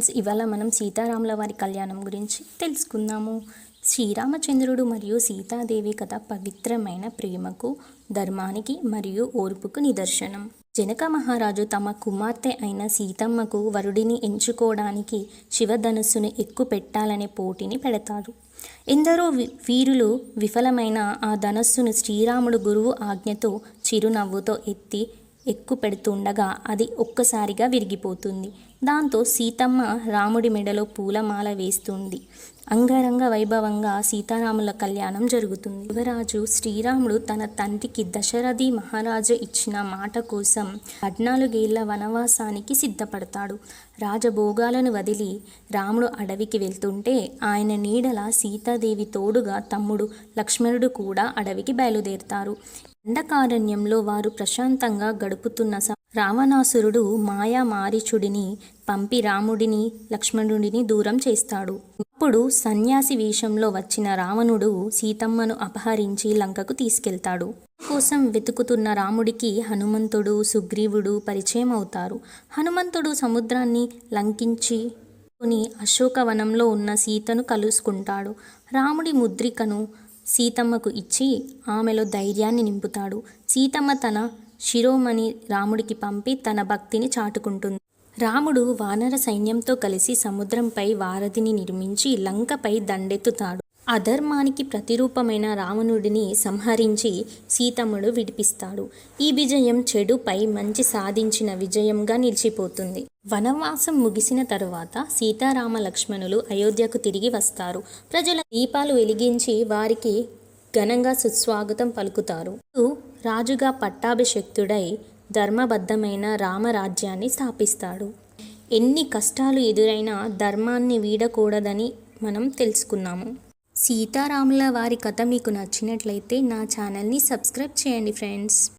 Friends, ఇవాళ మనం సీతారాముల వారి కళ్యాణం గురించి తెలుసుకుందాము. శ్రీరామచంద్రుడు మరియు సీతాదేవి కథ పవిత్రమైన ప్రేమకు, ధర్మానికి మరియు ఓర్పుకు నిదర్శనం. జనక మహారాజు తమ కుమార్తె అయిన సీతమ్మకు వరుడిని ఎంచుకోవడానికి శివధనుస్సును ఎక్కుపెట్టాలనే పోటీని పెడతాడు. ఎందరో వీరులు విఫలమైన ఆ ధనస్సును శ్రీరాముడు గురువు ఆజ్ఞతో చిరునవ్వుతో ఎక్కుపెడుతుండగా అది ఒక్కసారిగా విరిగిపోతుంది. దాంతో సీతమ్మ రాముడి మెడలో పూలమాల వేస్తుంది. అంగరంగ వైభవంగా సీతారాముల కళ్యాణం జరుగుతుంది. యువరాజు శ్రీరాముడు తన తండ్రికి దశరథి మహారాజు ఇచ్చిన మాట కోసం 14 ఏళ్ల వనవాసానికి సిద్ధపడతాడు. రాజభోగాలను వదిలి రాముడు అడవికి వెళ్తుంటే ఆయన నీడల సీతాదేవి తోడుగా తమ్ముడు లక్ష్మణుడు కూడా అడవికి బయలుదేరుతారు. దండకారణ్యంలో వారు ప్రశాంతంగా గడుపుతున్న రావణాసురుడు మాయా మారీచుడిని పంపి రాముడిని లక్ష్మణుడిని దూరం చేస్తాడు. అప్పుడు సన్యాసి వేషంలో వచ్చిన రావణుడు సీతమ్మను అపహరించి లంకకు తీసుకెళ్తాడు. కోసం వెతుకుతున్న రాముడికి హనుమంతుడు, సుగ్రీవుడు పరిచయం అవుతారు. హనుమంతుడు సముద్రాన్ని లంకించి అశోకవనంలో ఉన్న సీతను కలుసుకుంటాడు. రాముడి ముద్రికను సీతమ్మకు ఇచ్చి ఆమెలో ధైర్యాన్ని నింపుతాడు. సీతమ్మ తన శిరోమణి రాముడికి పంపి తన భక్తిని చాటుకుంటుంది. రాముడు వానర సైన్యంతో కలిసి సముద్రంపై వారధిని నిర్మించి లంకపై దండెత్తుతాడు. అధర్మానికి ప్రతిరూపమైన రావణుడిని సంహరించి సీతమ్మను విడిపిస్తాడు. ఈ విజయం చెడుపై మంచి సాధించిన విజయంగా నిలిచిపోతుంది. వనవాసం ముగిసిన తరువాత సీతారామ లక్ష్మణులు అయోధ్యకు తిరిగి వస్తారు. ప్రజల దీపాలు వెలిగించి వారికి ఘనంగా సుస్వాగతం పలుకుతారు. రాజుగా పట్టాభిషిక్తుడై ధర్మబద్ధమైన రామరాజ్యాన్ని స్థాపిస్తాడు. ఎన్ని కష్టాలు ఎదురైనా ధర్మాన్ని వీడకూడదని మనం తెలుసుకున్నాము. సీతారాముల వారి కథ మీకు నచ్చినట్లయితే నా ఛానల్ని సబ్స్క్రైబ్ చేయండి ఫ్రెండ్స్.